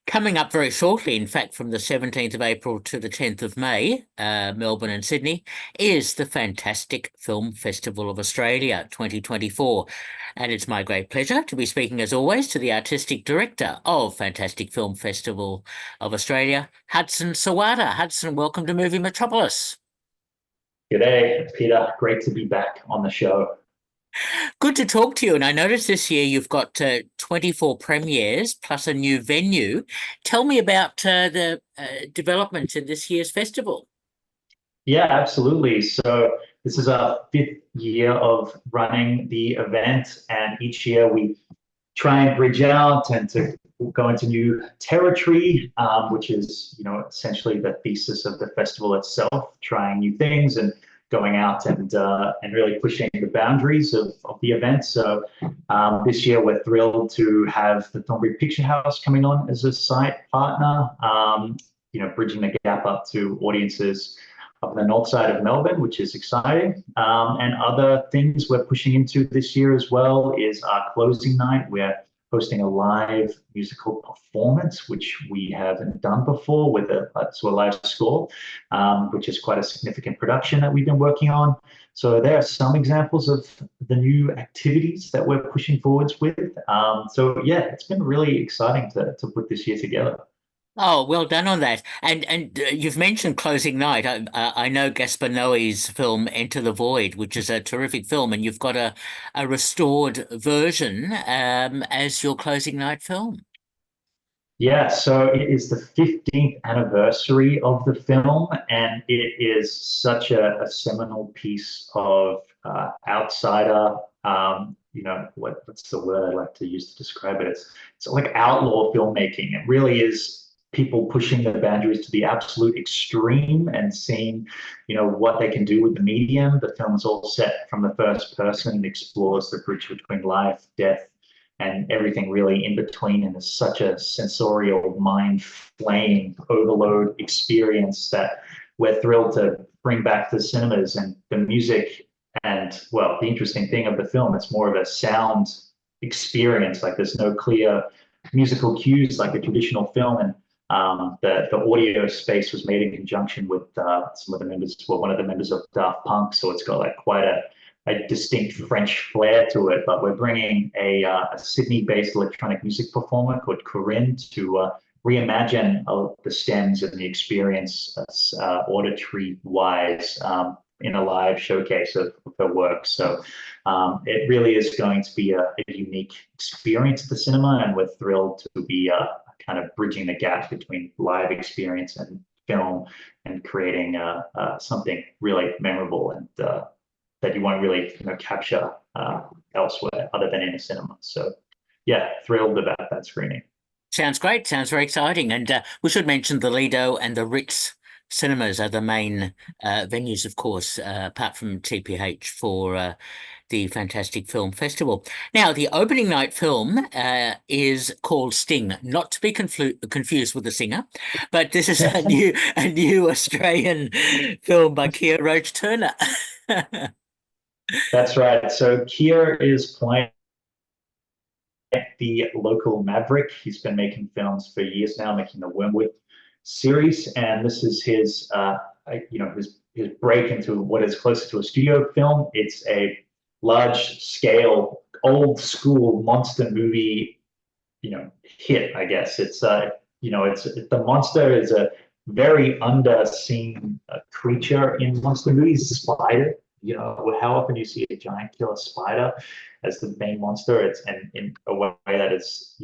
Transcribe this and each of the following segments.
Coming up very shortly, in fact, from the 17th of April to the 10th of May, Melbourne and Sydney, is the Fantastic Film Festival of Australia 2024. And it's my great pleasure to be speaking, as always, to the Artistic Director of Fantastic Film Festival of Australia, Hudson Sowada. Hudson, welcome to Movie Metropolis. G'day, Peter. Great to be back on the show. Good to talk to you. And I noticed this year you've got 24 premieres plus a new venue. Tell me about the developments in this year's festival. Yeah, absolutely. So this is our fifth year of running the event, and each year we try and bridge out and to go into new territory, which is, essentially the thesis of the festival itself, trying new things and going out and really pushing the boundaries of the event. So this year we're thrilled to have the Thornbury Picture House coming on as a site partner, bridging the gap up to audiences up the north side of Melbourne, which is exciting. And other things we're pushing into this year as well is our closing night. We're hosting a live musical performance, which we haven't done before with a live score, which is quite a significant production that we've been working on. So there are some examples of the new activities that we're pushing forwards with. So yeah, it's been really exciting to put this year together. Oh, well done on that. And you've mentioned closing night. I know Gaspar Noé's film Enter the Void, which is a terrific film, and you've got a restored version as your closing night film. Yeah, so it is the 15th anniversary of the film, and it is such a seminal piece of outsider. What's the word I like to use to describe it? It's like outlaw filmmaking. It really is people pushing the boundaries to the absolute extreme and seeing, what they can do with the medium. The film is all set from the first person and explores the bridge between life, death, and everything really in between. And it's such a sensorial, mind flame overload experience that we're thrilled to bring back to cinemas. And the music, and well, the interesting thing of the film, it's more of a sound experience. Like there's no clear musical cues like a traditional film. And the audio space was made in conjunction with some of the members, well, one of the members of Daft Punk. So it's got like quite a distinct French flair to it. But we're bringing a Sydney-based electronic music performer called Corinne to reimagine the stems and the experience auditory-wise in a live showcase of her work. So it really is going to be a unique experience at the cinema, and we're thrilled to be kind of bridging the gap between live experience and film and creating something really memorable and that you won't really capture elsewhere other than in a cinema. So yeah, thrilled about that screening. Sounds great. Sounds very exciting. And we should mention the Lido and the Ritz cinemas are the main venues, of course, apart from TPH for the Fantastic Film Festival. Now, the opening night film is called Sting, not to be confused with The Singer, but this is a new Australian film by Kia Roach Turner. That's right. So Kier is playing the local maverick. He's been making films for years now, making the Wormwood series, and this is his break into what is closer to a studio film. It's a large scale, old school monster movie, hit. I guess it's the monster is a very underseen creature in monster movies, spider. How often do you see a giant killer spider as the main monster? It's and in a way that is,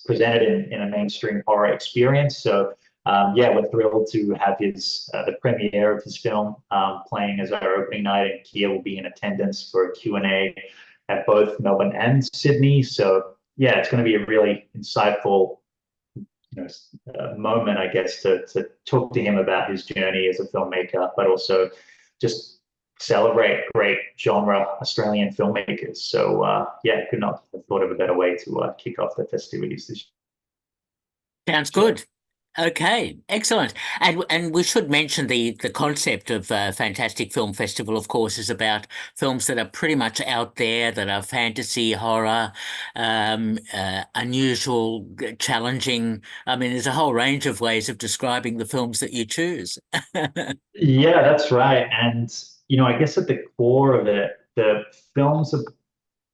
presented in a mainstream horror experience. So yeah, we're thrilled to have his the premiere of his film playing as our opening night, and Kia will be in attendance for a Q&A at both Melbourne and Sydney. So yeah, it's going to be a really insightful moment, I guess, to talk to him about his journey as a filmmaker, but also just celebrate great genre Australian filmmakers. So yeah, could not have thought of a better way to kick off the festivities this Sounds year. good. Okay, excellent. And we should mention the concept of Fantastic Film Festival, of course, is about films that are pretty much out there, that are fantasy, horror, unusual, challenging. I mean, there's a whole range of ways of describing the films that you choose. Yeah, that's right. And, I guess at the core of it, the films are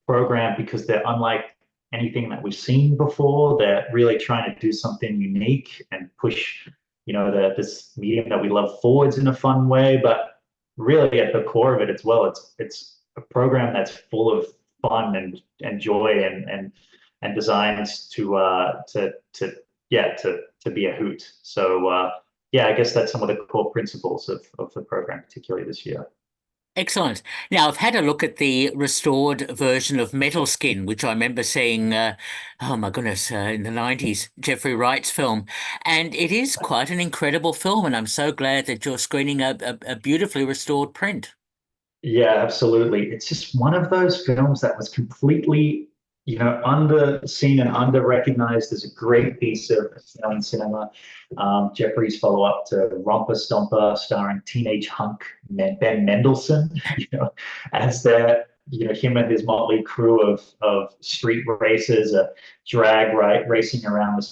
programmed because they're unlike anything that we've seen before. They're really trying to do something unique and push, this medium that we love forwards in a fun way. But really at the core of it as well, it's a program that's full of fun and joy and designed to be a hoot. So yeah, I guess that's some of the core principles of the program, particularly this year. Excellent. Now, I've had a look at the restored version of Metal Skin, which I remember seeing, oh my goodness, in the 90s, Jeffrey Wright's film. And it is quite an incredible film, and I'm so glad that you're screening a beautifully restored print. Yeah, absolutely. It's just one of those films that was completely, under-seen and under-recognized as a great piece of Australian cinema. Jeffrey's follow-up to Romper Stomper, starring teenage hunk Ben Mendelsohn, as him and his motley crew of street racers, drag racing around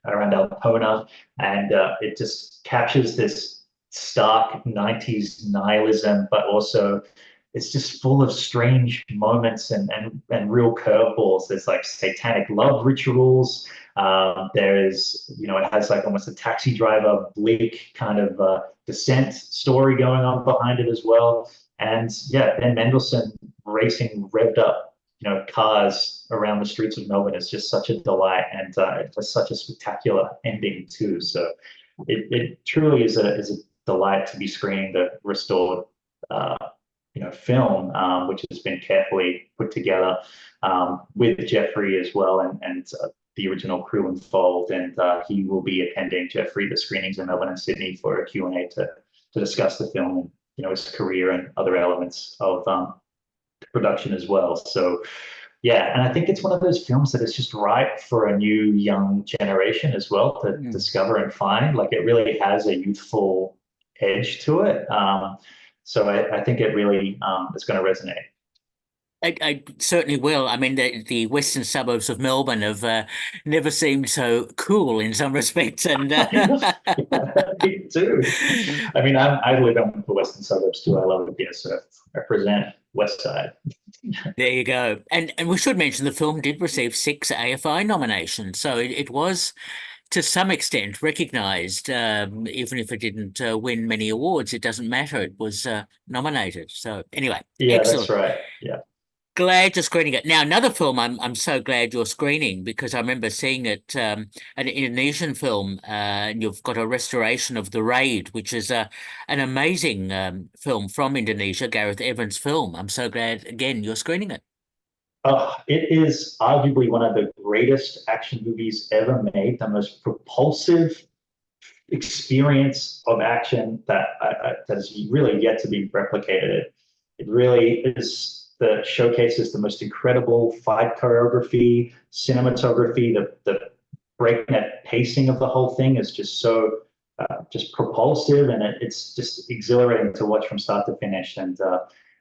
Alpona, and it just captures this stark 90s nihilism, but also it's just full of strange moments and real curveballs. There's like satanic love rituals. There's, it has like almost a taxi driver, bleak kind of descent story going on behind it as well. And yeah, Ben Mendelsohn racing revved up, cars around the streets of Melbourne is just such a delight, and it was such a spectacular ending too. So it truly is a delight to be screening the restored uh, film, which has been carefully put together with Jeffrey as well, and the original crew involved. And he will be attending, Jeffrey, the screenings in Melbourne and Sydney for a Q&A to discuss the film and his career and other elements of production as well. So yeah, and I think it's one of those films that is just right for a new young generation as well to Mm. discover and find. Like it really has a youthful edge to it. So I think it really is going to resonate. I certainly will. I mean, the western suburbs of Melbourne have never seemed so cool in some respects, and I know, yeah, me too. I mean, I live in the western suburbs too. I love it here, so I represent West Side. there you go. And we should mention the film did receive 6 AFI nominations, so it was to some extent recognised, even if it didn't win many awards. It doesn't matter. It was nominated. So anyway, Yeah, that's excellent. right. Yeah. Glad you're screening it. Now, another film I'm so glad you're screening because I remember seeing it, an Indonesian film, and you've got a restoration of The Raid, which is an amazing film from Indonesia, Gareth Evans' film. I'm so glad again you're screening it. It is arguably one of the greatest action movies ever made, the most propulsive experience of action that has really yet to be replicated. It really is the showcases the most incredible fight choreography, cinematography, the breakneck pacing of the whole thing is just so just propulsive, and it's just exhilarating to watch from start to finish. And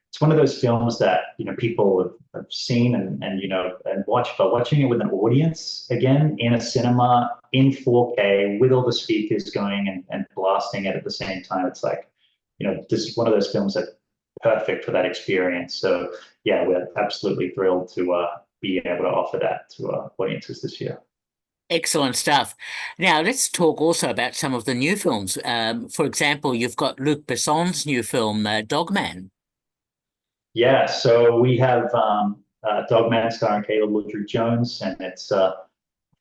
it's one of those films that people have seen and and watched, but watching it with an audience again in a cinema in 4K with all the speakers going and blasting it at the same time, it's like this is one of those films that perfect for that experience. So yeah, we're absolutely thrilled to be able to offer that to audiences this year. Excellent stuff. Now, let's talk also about some of the new films. For example, you've got Luc Besson's new film, Dogman. Yeah, so we have Dogman starring Caleb Woodruff Jones, and it's a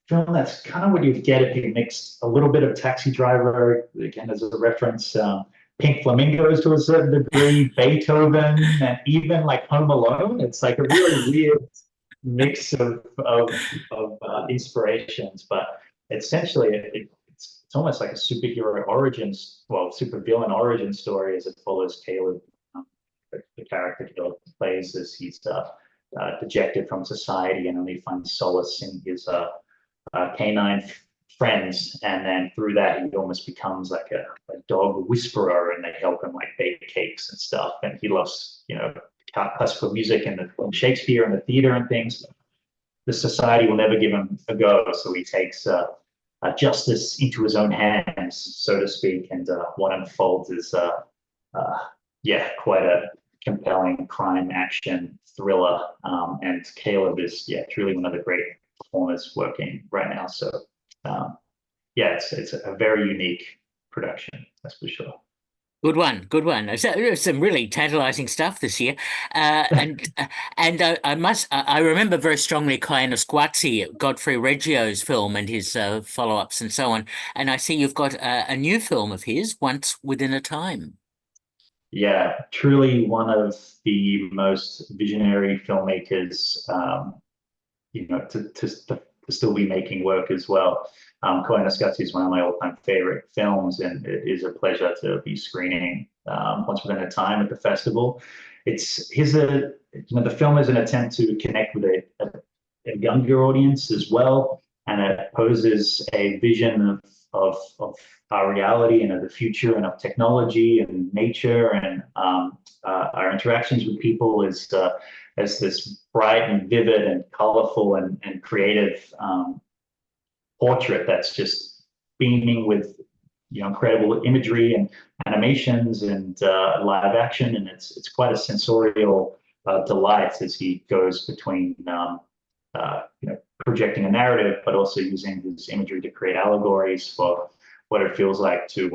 film that's kind of what you'd get if you mixed a little bit of Taxi Driver, again, as a reference, Pink Flamingos to a certain degree, Beethoven, and even like Home Alone. It's like a really weird mix of inspirations, but essentially it's almost like a superhero origins, well, supervillain origin story as it follows Caleb, the character he plays as he's dejected from society and only finds solace in his canine friends, and then through that he almost becomes like a dog whisperer, and they help him like bake cakes and stuff. And he loves, classical music and Shakespeare and the theater and things. The society will never give him a go, so he takes justice into his own hands, so to speak. And what unfolds is, yeah, quite a compelling crime action thriller. And Caleb is, yeah, truly one of the great performers working right now. So, yeah, it's a very unique production, that's for sure. Good one, good one. There's some really tantalizing stuff this year, I remember very strongly Squazzi, Godfrey Reggio's film and his follow-ups and so on. And I see you've got a new film of his, Once Within a Time. Yeah, truly one of the most visionary filmmakers, to still be making work as well. Koyaanisqatsi is one of my all-time favorite films, and it is a pleasure to be screening Once Within a Time at the festival. The film is an attempt to connect with a younger audience as well, and it poses a vision of our reality and of the future and of technology and nature and our interactions with people as this bright and vivid and colorful and creative portrait that's just beaming with incredible imagery and animations and live action, and it's quite a sensorial delight as he goes between projecting a narrative, but also using his imagery to create allegories for what it feels like to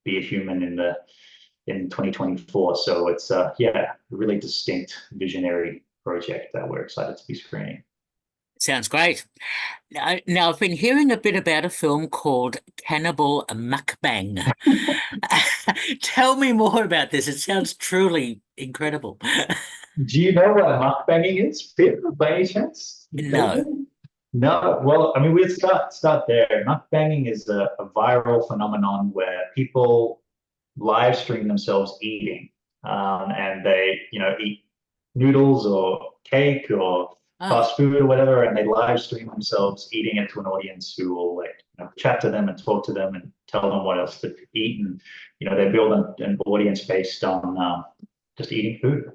be a human in 2024. So it's yeah, a really distinct visionary project that we're excited to be screening. Sounds great. Now, I've been hearing a bit about a film called Cannibal Mukbang. Tell me more about this. It sounds truly incredible. Do you know what mukbanging is, Pip, by any chance? No. No. Well, I mean, we'd start there. Mukbanging is a viral phenomenon where people live stream themselves eating, and they, eat noodles or cake or Oh, fast food or whatever, and they live stream themselves eating it to an audience who will like chat to them and talk to them and tell them what else to eat, and they build an audience based on just eating food.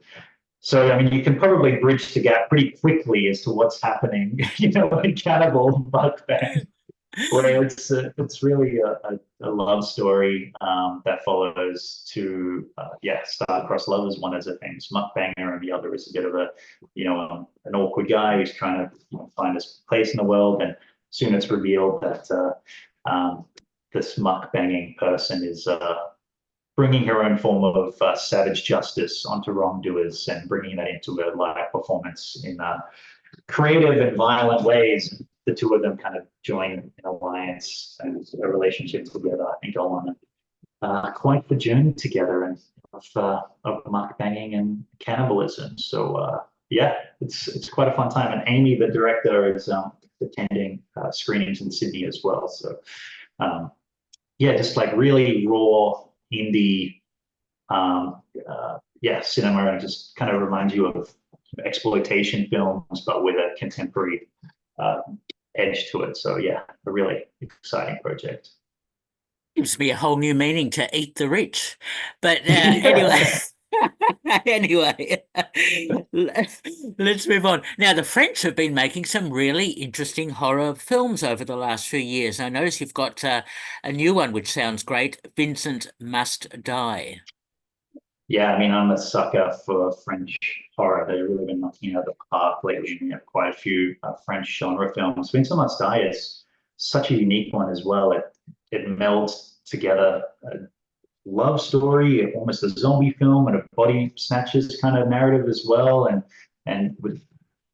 So, I mean, you can probably bridge the gap pretty quickly as to what's happening, in Cannibal Mukbang, where it's really a love story that follows two star-crossed lovers. One is a famous mukbanger, and the other is a bit of an awkward guy who's trying to find his place in the world. And soon it's revealed that this mukbanging person is bringing her own form of savage justice onto wrongdoers and bringing that into a live performance in creative and violent ways. The two of them kind of join an alliance and a relationship together and go on quite the journey together and of mukbanging and cannibalism. So yeah, it's quite a fun time. And Amy, the director, is attending screenings in Sydney as well. So yeah, just like really raw indie cinema, and just kind of reminds you of exploitation films, but with a contemporary edge to it. So yeah, a really exciting project. gives me a whole new meaning to eat the rich. But anyway. Yeah. Anyway, let's move on. Now, the French have been making some really interesting horror films over the last few years. I notice you've got a new one which sounds great, Vincent Must Die. Yeah, I mean, I'm a sucker for French horror. They've really been knocking it out of the park lately. We have quite a few French genre films. Vincent Must Die is such a unique one as well. It melds together a love story, almost a zombie film, and a body snatchers kind of narrative as well. And with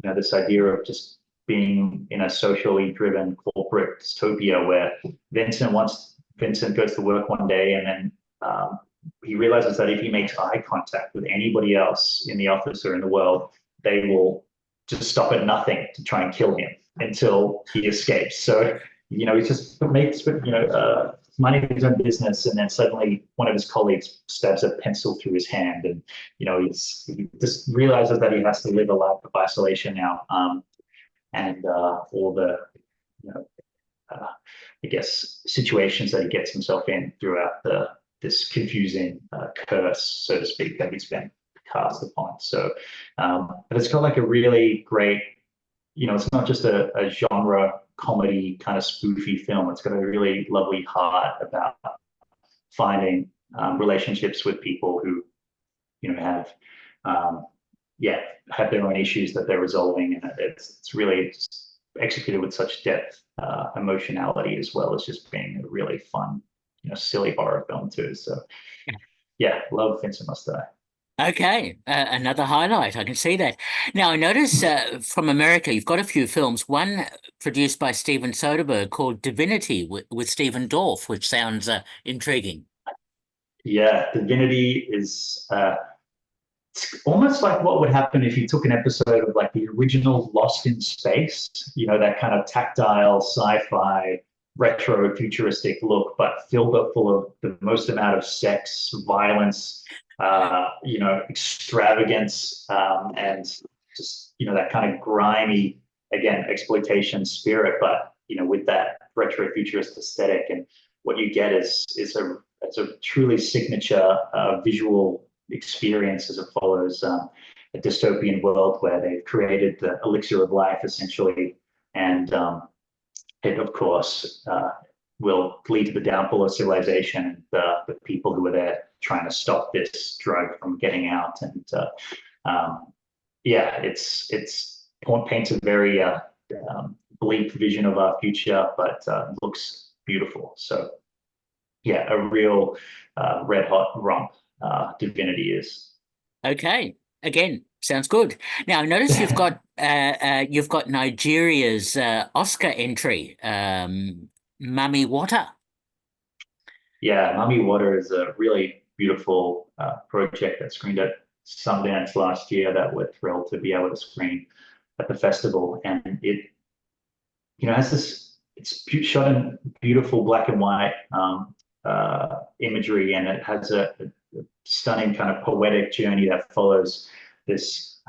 this idea of just being in a socially driven corporate dystopia where Vincent goes to work one day, and then he realizes that if he makes eye contact with anybody else in the office or in the world, they will just stop at nothing to try and kill him until he escapes. So, he just makes, minding his own business, and then suddenly one of his colleagues stabs a pencil through his hand, and he just realizes that he has to live a life of isolation now, and all the I guess, situations that he gets himself in throughout this confusing curse, so to speak, that he's been cast upon. So, but it's got like a really great, it's not just a genre comedy kind of spoofy film. It's got a really lovely heart about finding relationships with people who, have, um, yeah, have their own issues that they're resolving, and it's really executed with such depth, emotionality, as well as just being a really fun, silly horror film too. So yeah, love Vincent Must Die. Okay, another highlight. I can see that. Now, I notice from America, you've got a few films. One produced by Steven Soderbergh called Divinity with Stephen Dorff, which sounds intriguing. Yeah, Divinity is it's almost like what would happen if you took an episode of like the original Lost in Space, that kind of tactile sci-fi retro futuristic look, but filled up full of the most amount of sex, violence, extravagance, and just, that kind of grimy, again, exploitation spirit, but, with that retro futurist aesthetic. And what you get is a truly signature visual experience, as it follows a dystopian world where they've created the elixir of life, essentially, and it, of course, will lead to the downfall of civilization and the people who are there trying to stop this drug from getting out. And yeah, it's paints a very bleak vision of our future, but looks beautiful. So yeah, a real red hot romp. Divinity is. Okay, again, sounds good. Now, notice you've got Nigeria's Oscar entry, Mami Water. Yeah, Mummy Water is a really beautiful project that screened at Sundance last year that we're thrilled to be able to screen at the festival. And it, has this, it's shot in beautiful black and white imagery, and it has a stunning kind of poetic journey that follows this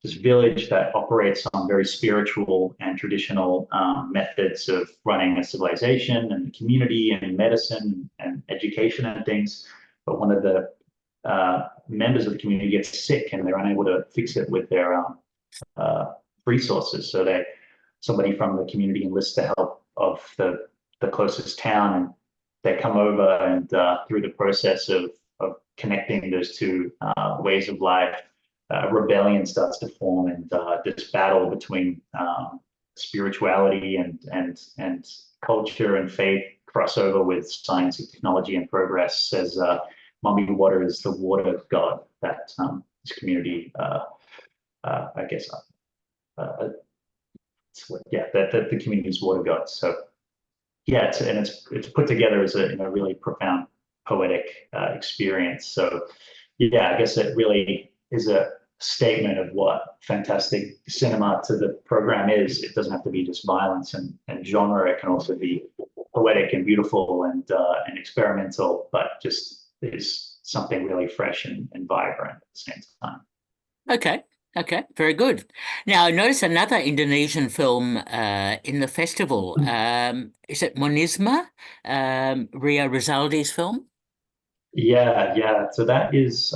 this village that operates on very spiritual and traditional methods of running a civilization and community and medicine and education and things. But one of the members of the community gets sick and they're unable to fix it with their resources. So somebody from the community enlists the help of the closest town, and they come over, and through the process of connecting those two ways of life, rebellion starts to form, and this battle between spirituality and culture and faith crossover with science and technology and progress. Says Mummy Water is the water god that this community, I guess, yeah, that the community's water god. So yeah, it's put together as a really profound poetic experience. So yeah, I guess it really is a statement of what fantastic cinema to the program is. It doesn't have to be just violence and genre. It can also be poetic and beautiful and experimental, but just is something really fresh and vibrant at the same time. Okay, okay, very good. Now, notice another Indonesian film in the festival. Is it Monisma? Ria Rizaldi's film? Yeah, yeah. So that is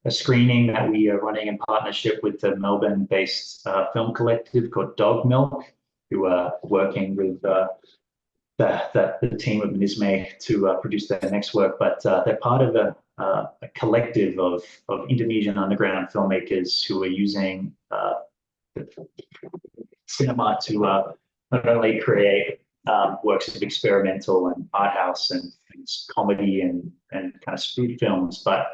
a screening that we are running in partnership with the Melbourne-based film collective called Dog Milk, who are working with the team of Nisme to produce their next work. But they're part of a collective of Indonesian underground filmmakers who are using cinema to not only create works of experimental and art house and comedy and kind of spoof films, but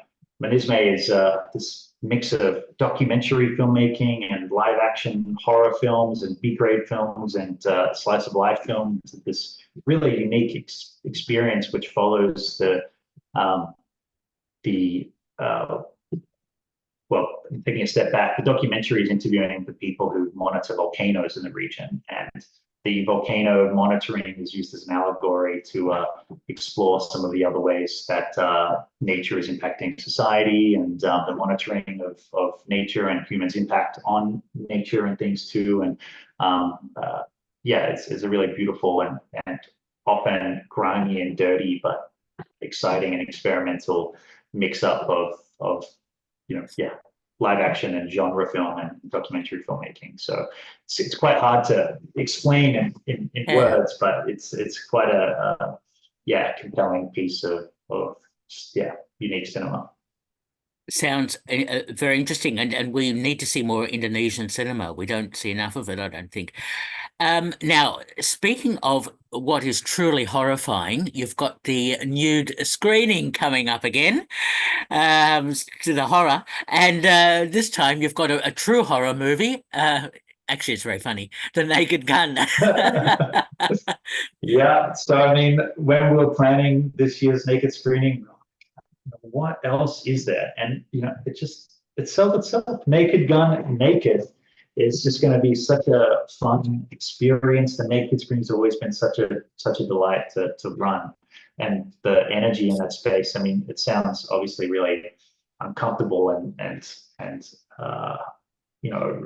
Menisme is this mix of documentary filmmaking and live action horror films and B-grade films and slice of life films. This really unique experience which follows the well, taking a step back, the documentary is interviewing the people who monitor volcanoes in the region, and the volcano monitoring is used as an allegory to explore some of the other ways that nature is impacting society, and the monitoring of nature and humans' impact on nature and things too. And yeah, it's a really beautiful and often grimy and dirty, but exciting and experimental mix up of yeah, live action and genre film and documentary filmmaking. So it's quite hard to explain in Yeah. words, but it's quite a yeah, compelling piece of yeah, unique cinema. Sounds very interesting, and we need to see more Indonesian cinema. We don't see enough of it, I don't think. Now, speaking of what is truly horrifying, you've got the nude screening coming up again, to the horror, and this time you've got a true horror movie. Actually, it's very funny, The Naked Gun. Yeah, so I mean, when we were planning this year's naked screening, what else is there? And it just itself, Naked Gun, Naked is just going to be such a fun experience. The naked screen's always been such a delight to run, and the energy in that space. I mean, it sounds obviously really uncomfortable and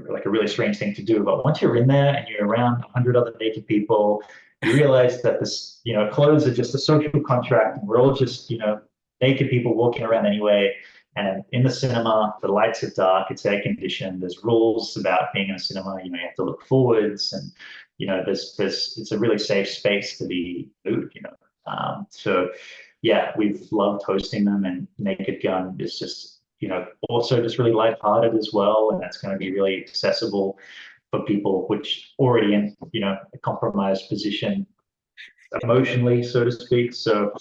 like a really strange thing to do. But once you're in there and you're around 100 other naked people, you realize that this, clothes are just a social contract, and we're all just, naked people walking around anyway. And in the cinema, the lights are dark, it's air conditioned. There's rules about being in a cinema. You have to look forwards, and there's it's a really safe space to be nude. So yeah, we've loved hosting them, and Naked Gun is just also just really lighthearted as well, and that's going to be really accessible for people which already in a compromised position emotionally, so to speak. So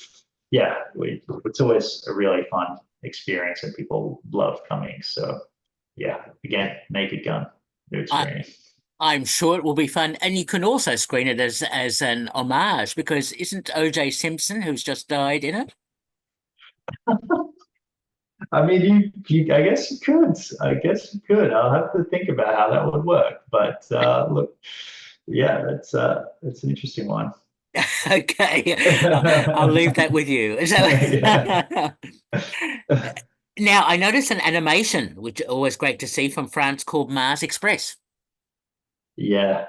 yeah, it's always a really fun experience, and people love coming. So yeah, again, Naked Gun, new I, experience. I'm sure it will be fun, and you can also screen it as an homage because isn't O.J. Simpson, who's just died, in it? I mean, I guess you could. I guess you could. I'll have to think about how that would work. But look, yeah, that's an interesting one. Okay, I'll leave that with you. So, Yeah. now I noticed an animation, which is always great to see, from France called Mars Express. Yeah.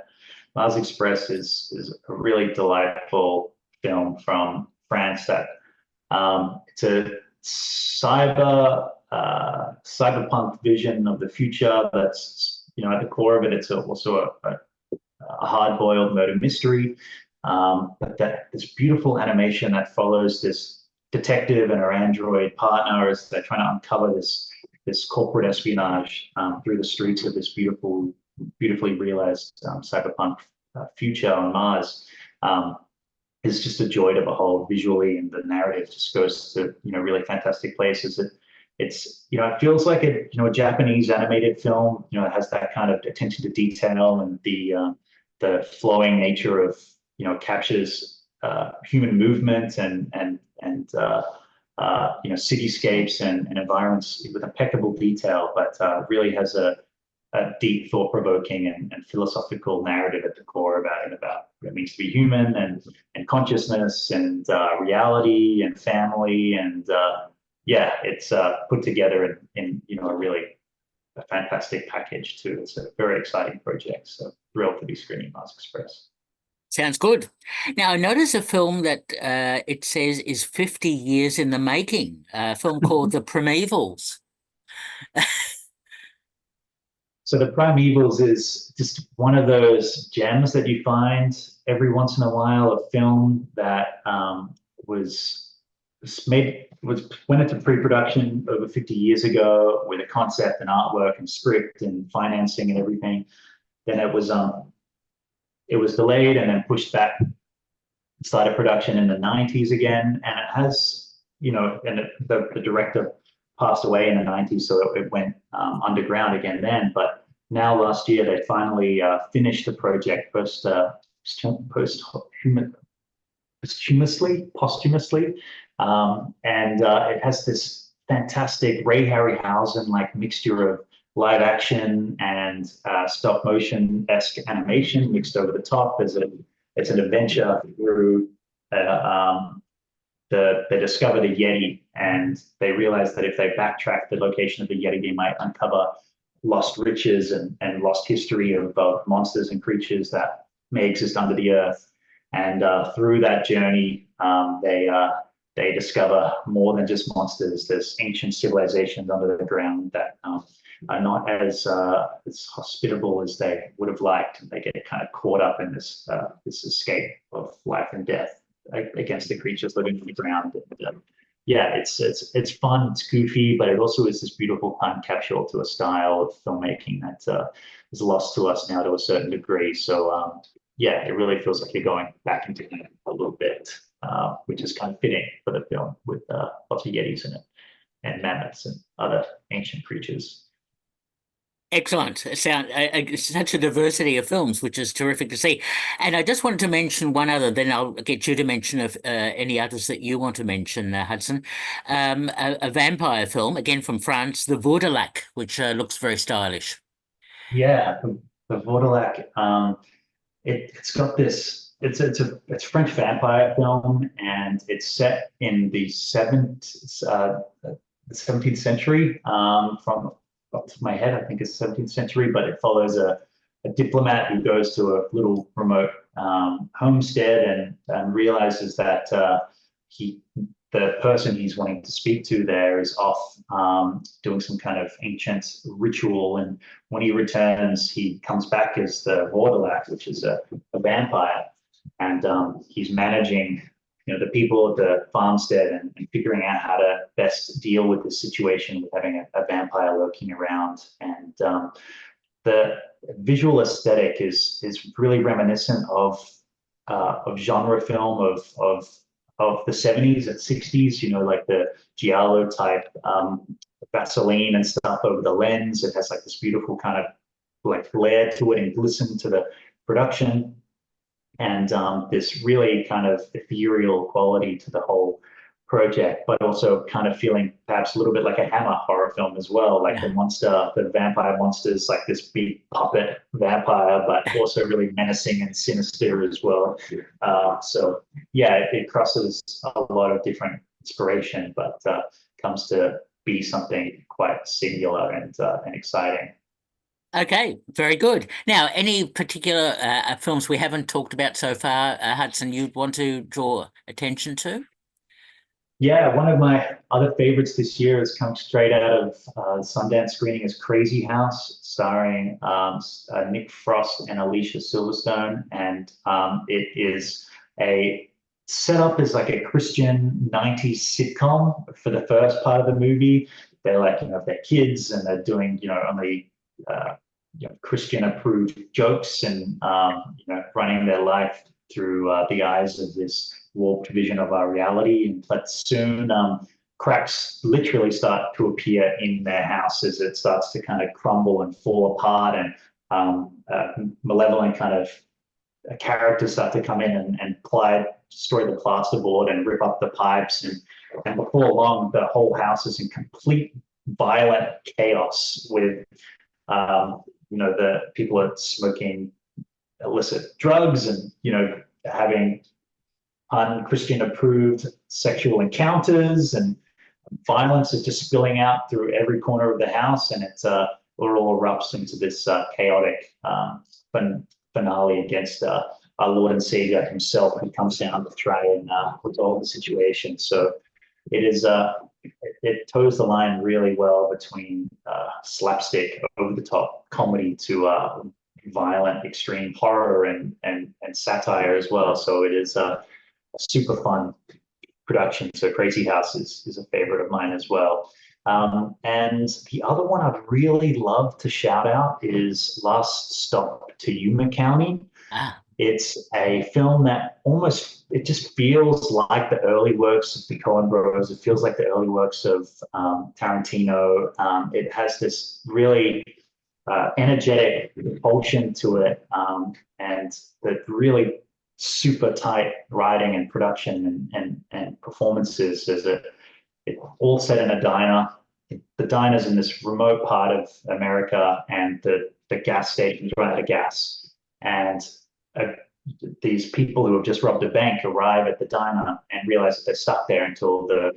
Mars Express is a really delightful film from France that it's a cyberpunk vision of the future that's at the core of it. It's also a hard-boiled murder mystery. But that this beautiful animation that follows this detective and her android partner as they're trying to uncover this corporate espionage through the streets of this beautifully realized cyberpunk future on Mars. Is just a joy to behold visually, and the narrative just goes to really fantastic places. It feels like a Japanese animated film. It has that kind of attention to detail, and the flowing nature of captures human movement and cityscapes and environments with impeccable detail, but really has a deep, thought-provoking and philosophical narrative at the core about what it means to be human and consciousness and reality and family and yeah, it's put together in a really a fantastic package too. It's a very exciting project. So thrilled to be screening Mars Express. Sounds good. Now I noticed a film that it says is 50 years in the making, a film called The Primevals. So the Primevals is just one of those gems that you find every once in a while. A film that was made was went into pre-production over 50 years ago with a concept and artwork and script and financing and everything. Then it was delayed and then pushed back, started production in the 90s again, and it has the director passed away in the 90s, so it went underground again then. But now last year they finally finished the project posthumously, and it has this fantastic Ray Harryhausen like mixture of live action and stop motion esque animation mixed over the top. It's an adventure through they discover the Yeti, and they realize that if they backtrack the location of the Yeti, they might uncover lost riches and lost history of monsters and creatures that may exist under the earth. And through that journey, they discover more than just monsters. There's ancient civilizations under the ground that are not as hospitable as they would have liked. And they get kind of caught up in this escape of life and death against the creatures living on the ground. And, yeah, it's fun, it's goofy, but it also is this beautiful time capsule to a style of filmmaking that is lost to us now to a certain degree. So yeah, it really feels like you're going back into it a little bit, which is kind of fitting for the film with lots of yetis in it and mammoths and other ancient creatures. Excellent. Such a diversity of films, which is terrific to see. And I just wanted to mention one other, then I'll get you to mention of any others that you want to mention, Hudson. A vampire film, again from France, The Vaudelac, which looks very stylish. Yeah, the Vaudelac. It's got this. It's a French vampire film, and it's set in the 17th century. From off the top of my head, I think it's 17th century, but it follows a diplomat who goes to a little remote homestead and realizes that he the person he's wanting to speak to there is off doing some kind of ancient ritual. And when he returns, he comes back as the Vordelak, which is a vampire. And he's managing, the people at the farmstead and figuring out how to best deal with the situation with having a vampire lurking around. And the visual aesthetic is really reminiscent of genre film of the 70s and 60s, like the Giallo type Vaseline and stuff over the lens. It has like this beautiful kind of like glare to it and glisten to the production. And this really kind of ethereal quality to the whole project, but also kind of feeling perhaps a little bit like a Hammer horror film as well, like the vampire monster's like this big puppet vampire, but also really menacing and sinister as well. So yeah, it crosses a lot of different inspiration, but comes to be something quite singular and exciting. Okay, very good. Now, any particular films we haven't talked about so far, Hudson, you'd want to draw attention to? Yeah, one of my other favorites this year has come straight out of Sundance screening is Crazy House, starring Nick Frost and Alicia Silverstone. And it is a set up as like a Christian 90s sitcom for the first part of the movie. They're like, they're kids and they're doing, only Christian approved jokes and, running their life through the eyes of this warped vision of our reality. But soon cracks literally start to appear in their house as it starts to kind of crumble and fall apart, and malevolent kind of characters start to come in and destroy the plasterboard and rip up the pipes. And before long, the whole house is in complete violent chaos with, the people are smoking illicit drugs and, having unchristian approved sexual encounters, and violence is just spilling out through every corner of the house, and it all erupts into this chaotic finale against our Lord and Savior himself, who comes down to try and resolve the situation. So it toes the line really well between slapstick, over the top comedy to violent, extreme horror and satire as well. So it is a super fun production. So Crazy House is a favorite of mine as well. And the other one I'd really love to shout out is Last Stop to Yuma County. Ah, It's a film that it just feels like the early works of the Coen Bros. It feels like the early works of Tarantino. It has this really energetic propulsion to it, and the really super tight writing and production and performances. It all set in a diner. The diner's in this remote part of America, and the gas station's run out of gas. And uh, these people who have just robbed a bank arrive at the diner and realize that they're stuck there until the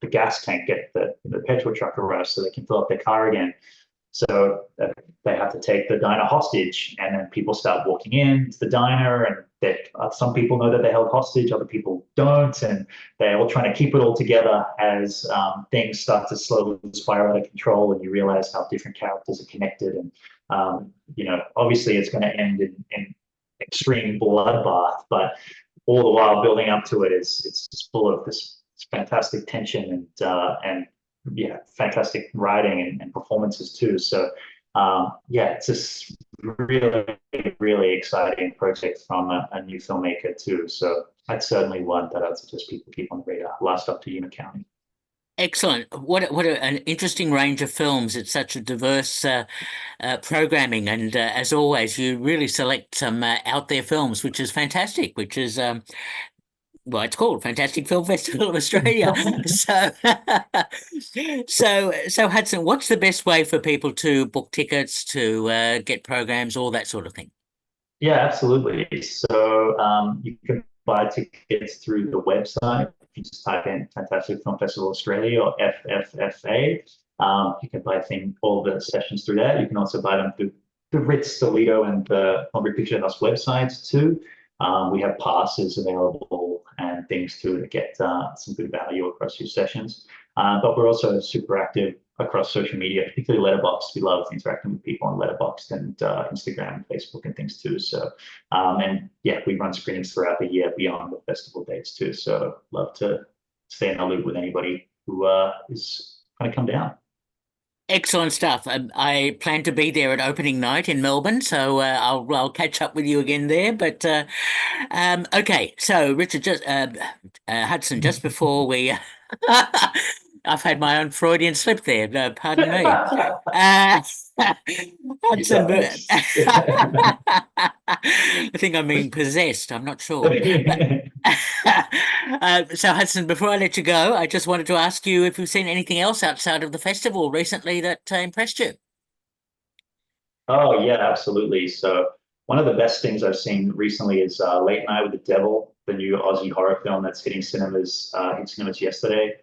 gas tank the petrol truck arrives so they can fill up their car again. So they have to take the diner hostage, and then people start walking into the diner, and some people know that they're held hostage, other people don't, and they're all trying to keep it all together as things start to slowly spiral out of control, and you realize how different characters are connected, and obviously it's going to end in extreme bloodbath, but all the while building up to it is it's just full of this fantastic tension and yeah, fantastic writing and performances too. So yeah, it's just really, really exciting project from a new filmmaker too. So that's certainly one that I'd suggest people keep on the radar. Last up to Yuma County. Excellent. An interesting range of films. It's such a diverse programming, and as always, you really select some out there films, which is fantastic. Which is well, it's called Fantastic Film Festival of Australia. So, so Hudson, what's the best way for people to book tickets, to get programs, all that sort of thing? Yeah, absolutely. So you can buy tickets through the website. If you just type in Fantastic Film Festival Australia or FFFA, you can buy all the sessions through there. You can also buy them through the Ritz, the Lido, and the Hungry Picture House websites too. We have passes available and things too to get some good value across your sessions. But we're also super active across social media, particularly Letterboxd. We love interacting with people on Letterboxd and Instagram and Facebook and things too. So, and yeah, we run screenings throughout the year beyond the festival dates too. So, love to stay in the loop with anybody who is going to come down. Excellent stuff. I plan to be there at opening night in Melbourne, so I'll catch up with you again there. But okay, so Richard, Hudson, just before we, I've had my own Freudian slip there. Pardon me. Uh, You Hudson, got this. Yeah. I think I'm being possessed. I'm not sure. But so Hudson, before I let you go, I just wanted to ask you if you've seen anything else outside of the festival recently that impressed you. Oh yeah, absolutely. So one of the best things I've seen recently is Late Night with the Devil, the new Aussie horror film that's hit cinemas yesterday.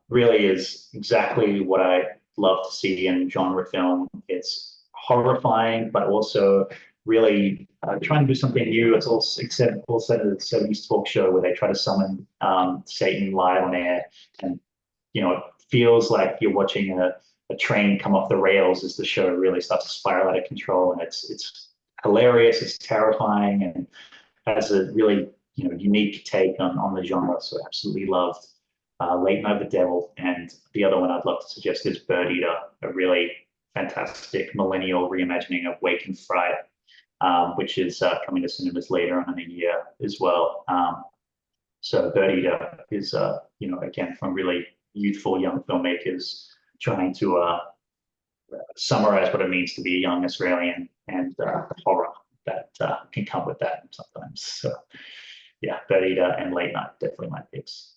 Really is exactly what I love to see in genre film. It's horrifying, but also really trying to do something new. It's all set in the 70s talk show where they try to summon Satan live on air, and it feels like you're watching a train come off the rails as the show really starts to spiral out of control. And it's hilarious, it's terrifying, and has a really unique take on the genre. So absolutely loved Late Night with the Devil. And the other one I'd love to suggest is Bird Eater, a really fantastic millennial reimagining of Wake and Fright, which is coming to cinemas later on in the year as well. So Bird Eater is, again, from really youthful young filmmakers trying to summarize what it means to be a young Australian and the horror that can come with that sometimes. So yeah, Bird Eater and Late Night, definitely my picks.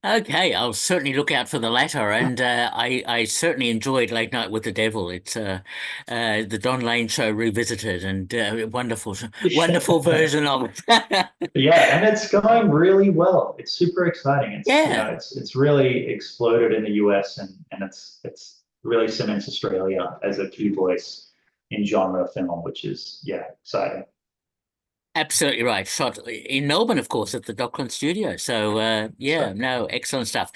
Okay, I'll certainly look out for the latter, and I certainly enjoyed Late Night with the Devil. It's the Don Lane show revisited, and wonderful, wonderful version of it. Yeah, and it's going really well. It's super exciting. It's Yeah, it's really exploded in the US, and it's really cements Australia as a key voice in genre film, which is yeah, exciting. absolutely right. Shot in Melbourne, of course, at the Dockland studio. So yeah, So no, excellent stuff.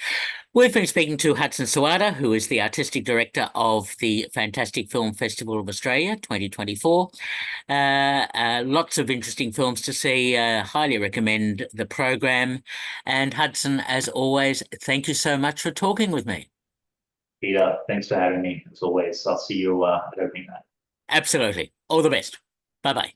We've been speaking to Hudson Sowada, who is the artistic director of the Fantastic Film Festival of Australia 2024. Lots of interesting films to see. Highly recommend the program. And Hudson, as always, thank you so much for talking with me. Peter, thanks for having me as always. I'll see you at opening night. Absolutely. All the best. Bye bye.